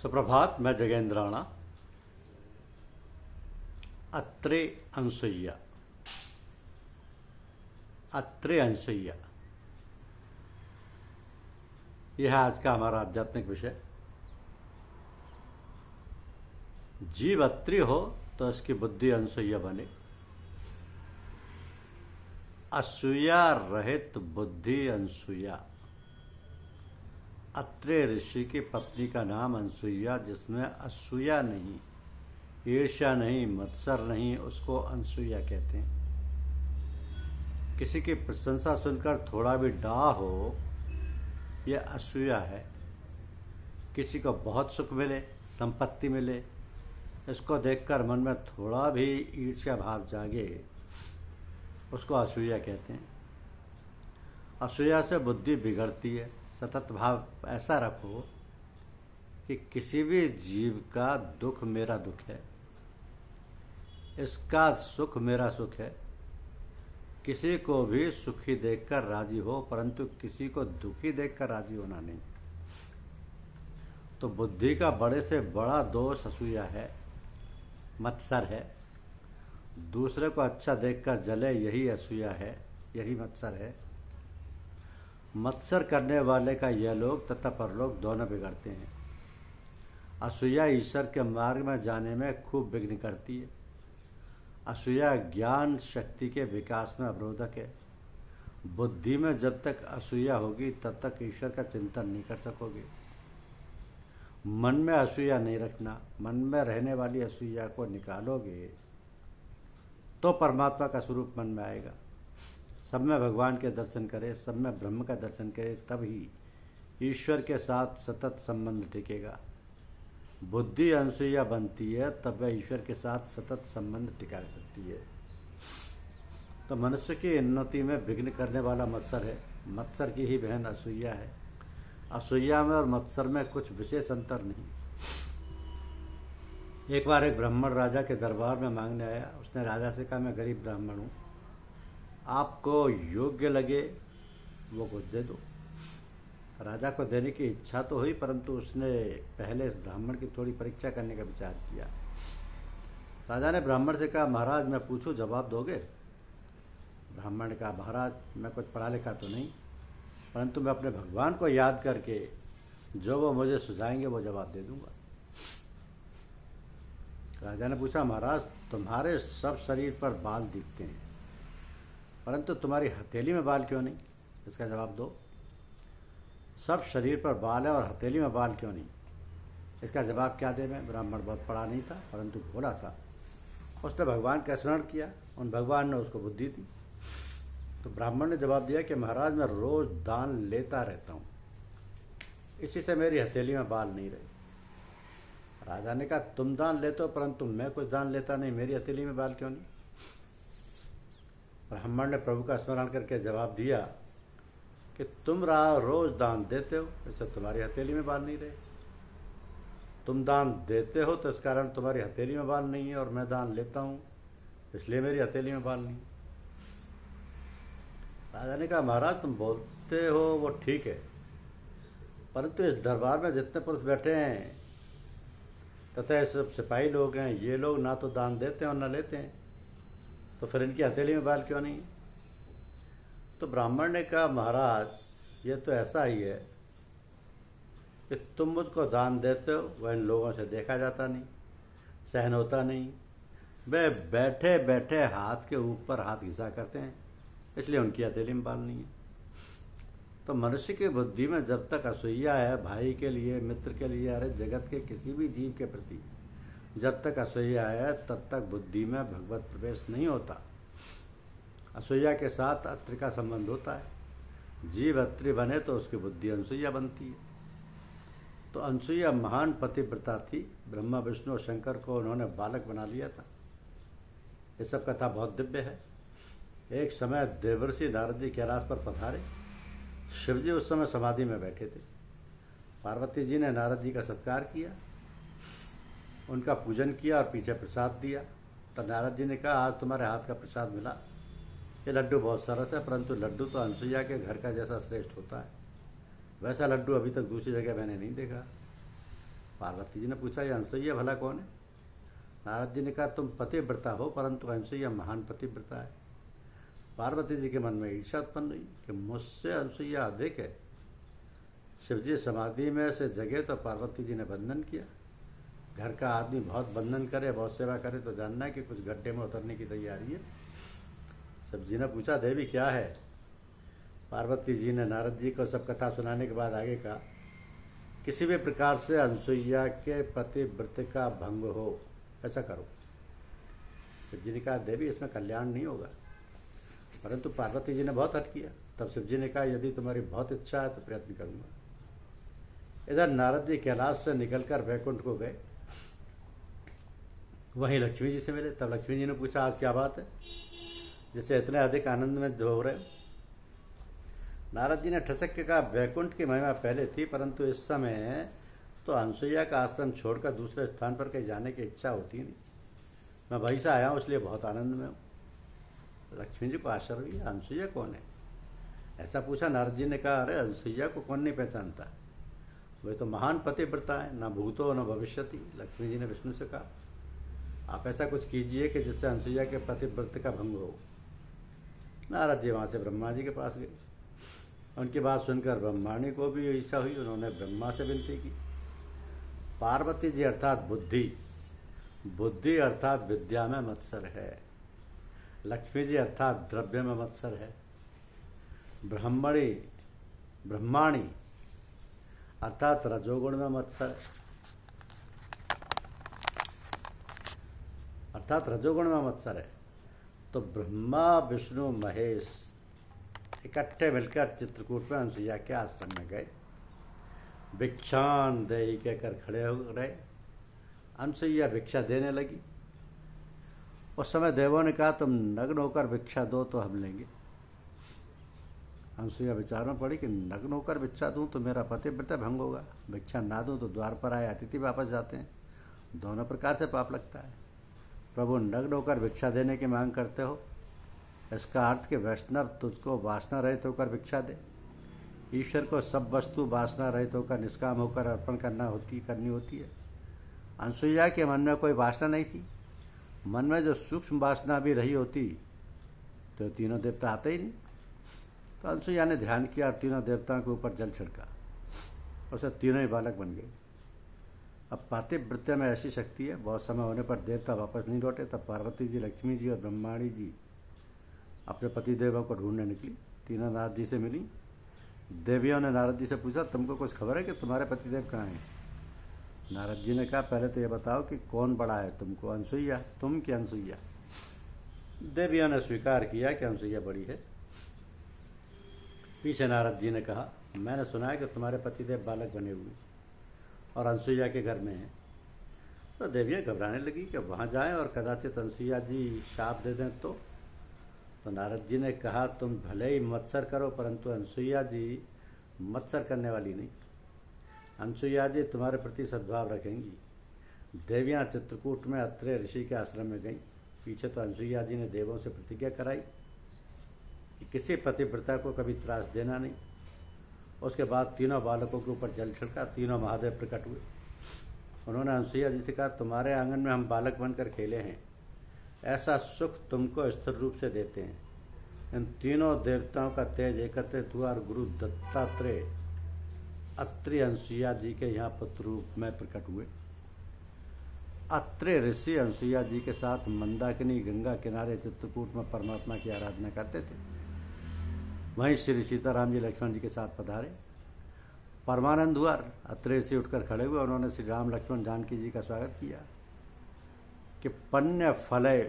सुप्रभात। मैं जगेंद्र राणा। अत्रे अनसुईया, अत्रे अनसुईया, यह है आज का हमारा आध्यात्मिक विषय। जीव अत्रि हो तो इसकी बुद्धि अनसुईया बने। असूया रहित बुद्धि अनसुईया। अत्रे ऋषि की पत्नी का नाम अनसुईया, जिसमें असूया नहीं, ईर्ष्या नहीं, मत्सर नहीं, उसको अनसुईया कहते हैं। किसी की प्रशंसा सुनकर थोड़ा भी डाह हो, यह असूया है। किसी को बहुत सुख मिले, संपत्ति मिले, इसको देखकर मन में थोड़ा भी ईर्ष्या भाव जागे, उसको असूया कहते हैं। असूया से बुद्धि बिगड़ती है। सतत भाव ऐसा रखो कि किसी भी जीव का दुख मेरा दुख है, इसका सुख मेरा सुख है। किसी को भी सुखी देखकर राजी हो, परंतु किसी को दुखी देखकर राजी होना नहीं। तो बुद्धि का बड़े से बड़ा दोष असूया है, मत्सर है। दूसरे को अच्छा देखकर जले, यही असूया है, यही मत्सर है। मत्सर करने वाले का यह लोग तथा परलोक दोनों बिगड़ते हैं। असूया ईश्वर के मार्ग में जाने में खूब विघ्न करती है। असूया ज्ञान शक्ति के विकास में अवरोधक है। बुद्धि में जब तक असूया होगी तब तक ईश्वर का चिंतन नहीं कर सकोगे। मन में असूया नहीं रखना। मन में रहने वाली असूया को निकालोगे तो परमात्मा का स्वरूप मन में आएगा। सब में भगवान के दर्शन करे, सब में ब्रह्म का दर्शन करे, तभी ईश्वर के साथ सतत संबंध टिकेगा। बुद्धि अनसुईया बनती है तब वह ईश्वर के साथ सतत संबंध टिका सकती है। तो मनुष्य की उन्नति में विघ्न करने वाला मत्सर है। मत्सर की ही बहन असूया है। असूया में और मत्सर में कुछ विशेष अंतर नहीं। एक बार एक ब्राह्मण राजा के दरबार में मांगने आया। उसने राजा से कहा, मैं गरीब ब्राह्मण हूँ, आपको योग्य लगे वो कुछ दे दो। राजा को देने की इच्छा तो हुई, परंतु उसने पहले इस ब्राह्मण की थोड़ी परीक्षा करने का विचार किया। राजा ने ब्राह्मण से कहा, महाराज मैं पूछूं जवाब दोगे? ब्राह्मण ने कहा, महाराज मैं कुछ पढ़ा लिखा तो नहीं, परंतु मैं अपने भगवान को याद करके जो वो मुझे सुझाएंगे वो जवाब दे दूंगा। राजा ने पूछा, महाराज तुम्हारे सब शरीर पर बाल दिखते हैं, परंतु तुम्हारी हथेली में बाल क्यों नहीं? इसका जवाब दो। सब शरीर पर बाल है और हथेली में बाल क्यों नहीं? इसका जवाब क्या दे मैं? ब्राह्मण बहुत पढ़ा नहीं था, परंतु भोला था। उसने भगवान का स्मरण किया, उन भगवान ने उसको बुद्धि दी। तो ब्राह्मण ने जवाब दिया कि महाराज मैं रोज दान लेता रहता हूँ, इसी से मेरी हथेली में बाल नहीं रहे। राजा ने कहा, तुम दान लेते हो परंतु मैं कुछ दान लेता नहीं, मेरी हथेली में बाल क्यों नहीं? ब्राह्मण ने प्रभु का स्मरण करके जवाब दिया कि तुम रोज दान देते हो, इससे तुम्हारी हथेली में बाल नहीं रहे। तुम दान देते हो तो इस कारण तुम्हारी हथेली में बाल नहीं है, और मैं दान लेता हूँ इसलिए मेरी हथेली में बाल नहीं। राजा ने कहा, महाराज तुम बोलते हो वो ठीक है, परंतु इस दरबार में जितने पुरुष बैठे हैं तथा ये सब सिपाही लोग हैं, ये लोग ना तो दान देते हैं और ना लेते हैं, तो फिर इनकी हथेली में बाल क्यों नहीं? तो ब्राह्मण ने कहा, महाराज ये तो ऐसा ही है कि तुम मुझको दान देते हो, वह इन लोगों से देखा जाता नहीं, सहन होता नहीं। वे बैठे बैठे हाथ के ऊपर हाथ घिसा करते हैं, इसलिए उनकी हथेली में बाल नहीं है। तो मनुष्य की बुद्धि में जब तक असूया है, भाई के लिए, मित्र के लिए, अरे जगत के किसी भी जीव के प्रति जब तक असूया है तब तक बुद्धि में भगवत प्रवेश नहीं होता। असूया के साथ अत्रि का संबंध होता है। जीव अत्रि बने तो उसकी बुद्धि अनसुईया बनती है। तो अनसुईया महान पतिव्रता थी। ब्रह्मा विष्णु और शंकर को उन्होंने बालक बना लिया था। ये सब कथा बहुत दिव्य है। एक समय देवर्षि नारद जी कैलाश पर पधारे। शिवजी उस समय समाधि में बैठे थे। पार्वती जी ने नारद जी का सत्कार किया, उनका पूजन किया और पीछे प्रसाद दिया। तो नारद जी ने कहा, आज तुम्हारे हाथ का प्रसाद मिला, ये लड्डू बहुत सरस है, परंतु लड्डू तो अनसुईया के घर का जैसा श्रेष्ठ होता है, वैसा लड्डू अभी तक दूसरी जगह मैंने नहीं देखा। पार्वती जी ने पूछा, ये अनसुईया भला कौन है? नारद जी ने कहा, तुम पतिव्रता हो, परंतु अनसुईया महान पतिव्रता है। पार्वती जी के मन में ईर्ष्या उत्पन्न हुई कि मुझसे अनसुईया अधिक है। शिवजी समाधि में से जगे तो पार्वती जी ने बंधन किया। घर का आदमी बहुत बंधन करे, बहुत सेवा करे तो जानना है कि कुछ गड्ढे में उतरने की तैयारी है। शिवजी ने पूछा, देवी क्या है? पार्वती जी ने नारद जी को सब कथा सुनाने के बाद आगे कहा, किसी भी प्रकार से अनसुईया के पतिव्रत का भंग हो, ऐसा करो। शिवजी ने कहा, देवी इसमें कल्याण नहीं होगा। परंतु पार्वती जी ने बहुत हट किया। तब शिवजी ने कहा, यदि तुम्हारी बहुत इच्छा है तो प्रयत्न करूंगा। इधर नारद जी कैलाश से निकलकर वैकुंठ को गए। वहीं लक्ष्मी जी से मिले। तब लक्ष्मी जी ने पूछा, आज क्या बात है जिससे इतने अधिक आनंद में हो रहे हो? नारद जी ने ठसक के कहा, वैकुंठ की महिमा पहले थी, परंतु इस समय तो अनसुईया का आश्रम छोड़कर दूसरे स्थान पर कहीं जाने की इच्छा होती नहीं। मैं वहीं से आया हूँ, इसलिए बहुत आनंद में हूँ। लक्ष्मी जी को आश्चर्य हुआ, अनसुईया कौन है? ऐसा पूछा। नारद जी ने कहा, अरे अनसुईया को कौन नहीं पहचानता, वे तो महान पतिव्रता है, न भूतो न भविष्यति। लक्ष्मी जी ने विष्णु से कहा, आप ऐसा कुछ कीजिए कि जिससे अनसुईया के पतिव्रत का भंग हो। नारद जी वहाँ से ब्रह्मा जी के पास गए। उनकी बात सुनकर ब्रह्माणी को भी इच्छा हुई। उन्होंने ब्रह्मा से विनती की। पार्वती जी अर्थात बुद्धि, बुद्धि अर्थात विद्या में मत्सर है। लक्ष्मी जी अर्थात द्रव्य में मत्सर है। ब्रह्माणी अर्थात रजोगुण में मत्सर है, अर्थात रजोगुण में मत्सर है। तो ब्रह्मा विष्णु महेश इकट्ठे मिलकर चित्रकूट में अनसुईया के आश्रम में गए। भिक्षान देहि कहकर खड़े हो रहे। अनसुईया भिक्षा देने लगी। उस समय देवों ने कहा, तुम नग्न होकर भिक्षा दो तो हम लेंगे। अनसुईया विचार में पड़ी कि नग्न होकर भिक्षा दूं तो मेरा पतिव्रता भंग होगा, भिक्षा ना दूं तो द्वार पर आए अतिथि वापस जाते हैं, दोनों प्रकार से पाप लगता है। प्रभु, नग्न होकर भिक्षा देने की मांग करते हो, इसका अर्थ कि वैष्णव तुझको वासना रहित होकर भिक्षा दे। ईश्वर को सब वस्तु वासना रहित होकर निष्काम होकर अर्पण करनी होती है। अनसुईया के मन में कोई वासना नहीं थी। मन में जो सूक्ष्म वासना भी रही होती तो तीनों देवता आते ही नहीं। तो अनसुईया ने ध्यान किया और तीनों देवताओं के ऊपर जल छिड़का, उसे तीनों ही बालक बन गए। अब पातिव्रत्य में ऐसी शक्ति है, बहुत समय होने पर देवता वापस नहीं लौटे। तब पार्वती जी, लक्ष्मी जी और ब्रह्माणी जी अपने पति देवों को ढूंढने निकली। तीनों नारद जी से मिली। देवियों ने नारद जी से पूछा, तुमको कुछ खबर है कि तुम्हारे पतिदेव कहाँ हैं? नारद जी ने कहा, पहले तो ये बताओ कि कौन बड़ा है तुमको, अनसुईया तुम कि अनसुईया? देवियों ने स्वीकार किया कि अनसुईया बड़ी है। पीछे नारद जी ने कहा, मैंने सुना है कि तुम्हारे पतिदेव बालक बने हुए और अनसुईया के घर में हैं। तो देवियाँ घबराने लगी कि वहाँ जाएं और कदाचित अनसुईया जी शाप दे दें तो नारद जी ने कहा, तुम भले ही मत्सर करो, परंतु अनसुईया जी मत्सर करने वाली नहीं। अनसुईया जी तुम्हारे प्रति सद्भाव रखेंगी। देवियाँ चित्रकूट में अत्रेय ऋषि के आश्रम में गईं। पीछे तो अनसुईया जी ने देवों से प्रतिज्ञा कराई कि किसी पतिव्रता को कभी त्रास देना नहीं। उसके बाद तीनों बालकों के ऊपर जल छिड़का। तीनों महादेव प्रकट हुए। उन्होंने अनसुईया जी से कहा, तुम्हारे आंगन में हम बालक बनकर खेले हैं, ऐसा सुख तुमको स्थिर रूप से देते हैं। इन तीनों देवताओं का तेज एकत्रित हुआ और गुरु दत्तात्रेय अत्रि अनसुईया जी के यहाँ पुत्र रूप में प्रकट हुए। अत्रि ऋषि अनसुईया जी के साथ मंदाकिनी गंगा किनारे चित्रकूट में परमात्मा की आराधना करते थे। वहीं श्री सीताराम जी लक्ष्मण जी के साथ पधारे। परमानंद हुआ। अत्रि ऋषि उठकर खड़े हुए। उन्होंने श्री राम लक्ष्मण जानकी जी का स्वागत किया कि पन्य फले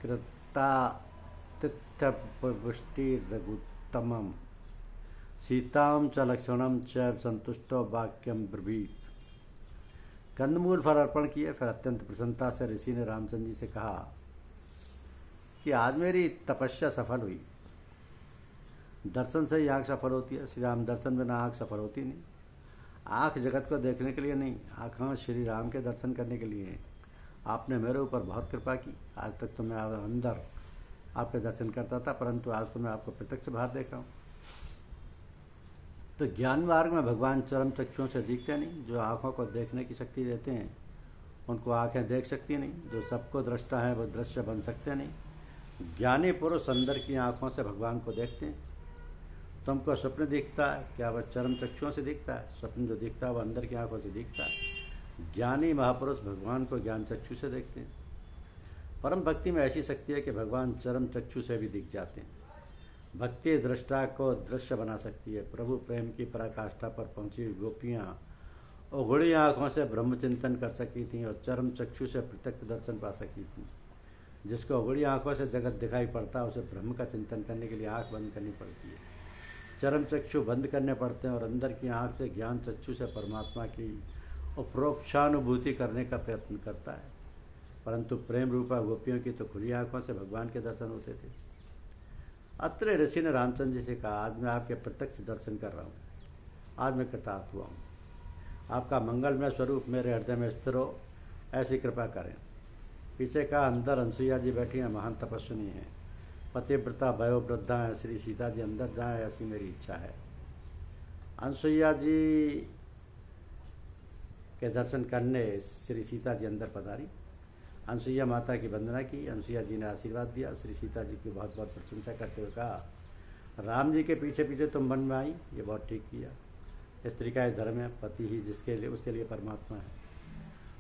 कृतातिथ्य पुष्टि रघुत्तमम सीताम च लक्ष्मणम च संतुष्टो वाक्यम ब्रवीत। कंदमूल फल अर्पण किए। फिर अत्यंत प्रसन्नता से ऋषि ने रामचंद्र जी से कहा कि आज मेरी तपस्या सफल हुई। दर्शन से ही आँख सफल होती है। श्री राम दर्शन बिना आँख सफल होती नहीं। आँख जगत को देखने के लिए नहीं, आँखें श्री राम के दर्शन करने के लिए हैं। आपने मेरे ऊपर बहुत कृपा की। आज तक तो मैं अंदर आपके दर्शन करता था, परंतु आज तो मैं आपको प्रत्यक्ष बाहर देख रहा हूँ। तो ज्ञान मार्ग में भगवान चरम चक्षुओं से दिखते नहीं। जो आँखों को देखने की शक्ति देते हैं उनको आँखें देख सकती नहीं। जो सबको दृष्टा है वो दृश्य बन सकते नहीं। ज्ञानी पुरुष अंदर की आँखों से भगवान को देखते हैं। तुमको स्वप्न दिखता है, क्या वह चरम चक्षुओं से दिखता है? स्वप्न जो दिखता है वह अंदर की आँखों से दिखता है। ज्ञानी महापुरुष भगवान को ज्ञान चक्षु से देखते हैं। परम भक्ति में ऐसी शक्ति है कि भगवान चरम चक्षु से भी दिख जाते हैं। भक्ति दृष्टा को दृश्य बना सकती है। प्रभु प्रेम की पराकाष्ठा पर पहुंची गोपियां उघड़ी आँखों से ब्रह्म चिंतन कर सकी थीं और चरम चक्षु से प्रत्यक्ष दर्शन पा सकी थीं। जिसको उघड़ी आँखों से जगत दिखाई पड़ता है उसे ब्रह्म का चिंतन करने के लिए आँख बंद करनी पड़ती है। चरम चक्षु बंद करने पड़ते हैं और अंदर की आँख से ज्ञान चक्षु से परमात्मा की उपरोक्षानुभूति करने का प्रयत्न करता है। परंतु प्रेम रूपा गोपियों की तो खुली आँखों से भगवान के दर्शन होते थे। अत्रे ऋषि ने रामचंद्र जी से कहा, आज मैं आपके प्रत्यक्ष दर्शन कर रहा हूँ, आज मैं कृतार्थ हुआ हूँ। आपका मंगलमय स्वरूप मेरे हृदय में स्थिर हो, ऐसी कृपा करें। पीछे का अंदर अनसुईया जी बैठी हैं, महान तपस्विनी हैं, पतिव्रता वयोवृद्धा हैं। श्री सीता जी अंदर जाएं, ऐसी मेरी इच्छा है। अनसुईया जी के दर्शन करने श्री सीता जी अंदर पधारी। अनसुईया माता की वंदना की। अनसुईया जी ने आशीर्वाद दिया। श्री सीता जी की बहुत बहुत प्रशंसा करते हुए कहा, राम जी के पीछे पीछे तुम वन में आई, ये बहुत ठीक किया। स्त्री का ये धर्म है, पति ही जिसके लिए उसके लिए परमात्मा है।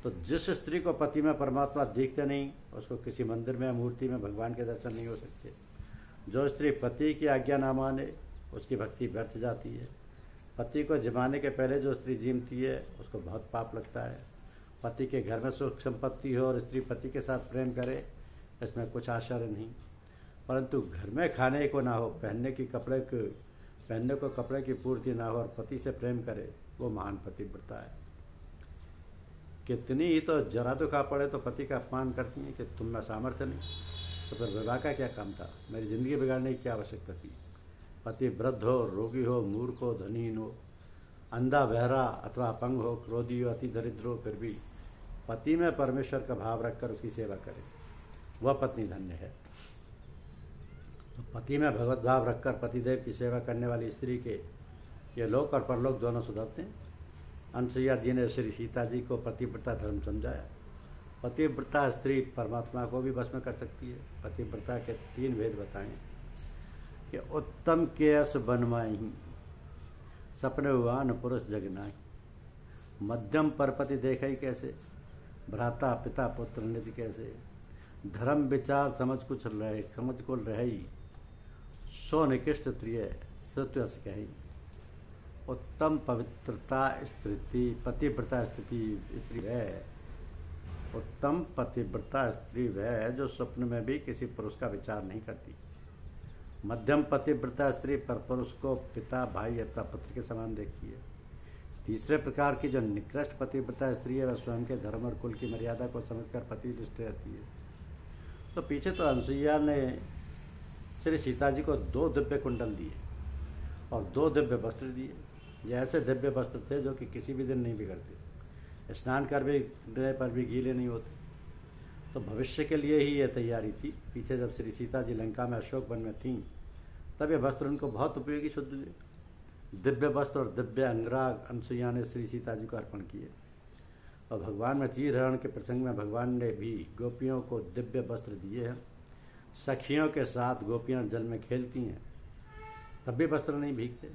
तो जिस स्त्री को पति में परमात्मा देखते नहीं उसको किसी मंदिर में मूर्ति में भगवान के दर्शन नहीं हो सकते। जो स्त्री पति की आज्ञा ना माने उसकी भक्ति व्यर्थ जाती है। पति को जमाने के पहले जो स्त्री जीमती है उसको बहुत पाप लगता है। पति के घर में सुख संपत्ति हो और स्त्री पति के साथ प्रेम करे, इसमें कुछ आश्चर्य नहीं। परंतु घर में खाने को ना हो, पहनने को कपड़े की पूर्ति ना हो और पति से प्रेम करे, वो महान पतिव्रता है। कितनी ही तो जरा तो खा पड़े तो पति का अपमान करती हैं कि तुम में सामर्थ्य नहीं, तो फिर विवाह का क्या काम था? मेरी ज़िंदगी बिगाड़ने की क्या आवश्यकता थी? पति वृद्ध हो, रोगी हो, मूर्ख हो, धनीहीन हो, अंधा बहरा अथवा अपंग हो, क्रोधी हो, अति दरिद्र हो, फिर भी पति में परमेश्वर का भाव रखकर उसकी सेवा करे, वह पत्नी धन्य है। तो पति में भगवत भाव रखकर पतिदेव की सेवा करने वाली स्त्री के ये लोक और परलोक दोनों सुधरते हैं। अनसुईया जी ने श्री सीता जी को पतिव्रता धर्म समझाया। पतिव्रता स्त्री परमात्मा को भी बस में कर सकती है। पतिव्रता के 3 भेद बताएं कि उत्तम केयस बनवाई, सपने हुआन पुरुष जगनाई, मध्यम परपति देखई कैसे, भ्राता पिता पुत्र निधि कैसे, धर्म विचार समझ को रही, सो निकृष्ट प्रिय सत्य कही। उत्तम पवित्रता स्थिति पतिव्रता स्थिति स्त्री वह, उत्तम पतिव्रता स्त्री वह जो स्वप्न में भी किसी पुरुष का विचार नहीं करती। मध्यम पतिव्रता स्त्री पर पुरुष को पिता भाई अथवा पुत्र के समान देखती है। तीसरे प्रकार की जो निकृष्ट पतिव्रता स्त्री है वह स्वयं के धर्म और कुल की मर्यादा को समझकर पतिनिष्ठ रहती है। तो पीछे तो अनसुईया ने श्री सीता जी को 2 दिव्य कुंडल दिए और 2 दिव्य वस्त्र दिए। ये ऐसे दिव्य वस्त्र थे जो कि किसी भी दिन नहीं बिगड़ते, स्नान करने पर भी गीले नहीं होते। तो भविष्य के लिए ही ये तैयारी थी। पीछे जब श्री सीता जी लंका में अशोक वन में थीं तब ये वस्त्र उनको बहुत उपयोगी शुद्ध हुए। दिव्य वस्त्र और दिव्य अंगराग अनसुईया ने श्री सीता जी को अर्पण किए। और भगवान में चीरहरण के प्रसंग में भगवान ने भी गोपियों को दिव्य वस्त्र दिए हैं। सखियों के साथ गोपियां जल में खेलती हैं तब भी वस्त्र नहीं भीगते।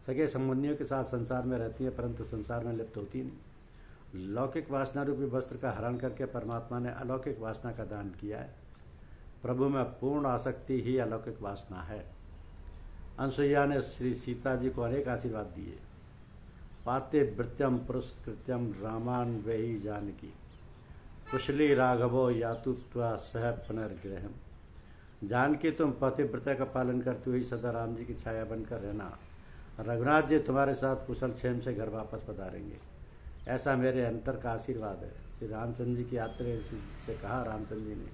सगे संबंधियों के साथ संसार में रहती हैं परंतु संसार में लिप्त होती नहीं। लौकिक वासना रूपी वस्त्र का हरण करके परमात्मा ने अलौकिक वासना का दान किया है। प्रभु में पूर्ण आसक्ति ही अलौकिक वासना है। अनसुईया ने श्री सीता जी को अनेक आशीर्वाद दिए। पाते वृत्यम पुरस्कृत्यम रामान वही जानकी, कुशली राघवो यातुत्वा सह पुनर्ग्रहम। जानकी तुम पतिव्रता का पालन करते हुए सदा राम जी की छाया बनकर रहना। रघुनाथ जी तुम्हारे साथ कुशल क्षेम से घर वापस पधारेंगे, ऐसा मेरे अंतर का आशीर्वाद है। श्री रामचंद्र जी की यात्रा से कहा रामचंद्र जी ने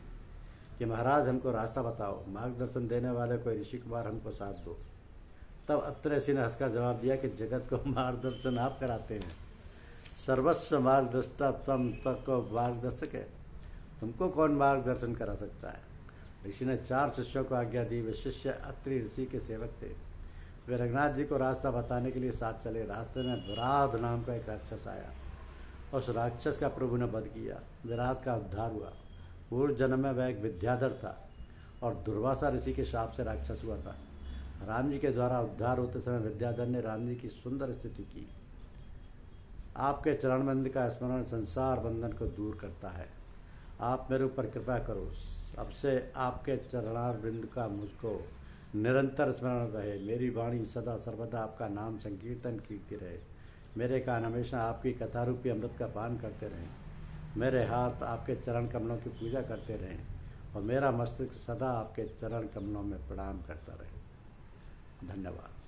कि महाराज हमको रास्ता बताओ, मार्गदर्शन देने वाले कोई ऋषि कुमार हमको साथ दो। तब अत्रि ऋषि ने हंसकर जवाब दिया कि जगत को मार्गदर्शन आप कराते हैं। सर्वस्व मार्गदर्शता तम तक मार्गदर्शक है, तुमको कौन मार्गदर्शन करा सकता है। ऋषि ने 4 शिष्यों को आज्ञा दी। वे शिष्य अत्रि ऋषि के सेवक थे। वे रघुनाथ जी को रास्ता बताने के लिए साथ चले। रास्ते में विराट नाम का एक राक्षस आया। उस राक्षस का प्रभु ने वध किया। विराट का उद्धार हुआ। पूर्व जन्म में वह एक विद्याधर था और दुर्वासा ऋषि के शाप से राक्षस हुआ था। राम जी के द्वारा उद्धार होते समय विद्याधर ने राम जी की सुंदर स्तुति की। आपके चरण बंद का स्मरण संसार बंधन को दूर करता है। आप मेरे ऊपर कृपा करो। अब से आपके चरणारविंद का मुझको निरंतर स्मरण रहे। मेरी वाणी सदा सर्वदा आपका नाम संकीर्तन कीर्ति रहे। मेरे कान हमेशा आपकी कथा रूपी अमृत का पान करते रहें। मेरे हाथ आपके चरण कमलों की पूजा करते रहें और मेरा मस्तिष्क सदा आपके चरण कमलों में प्रणाम करता रहे। धन्यवाद।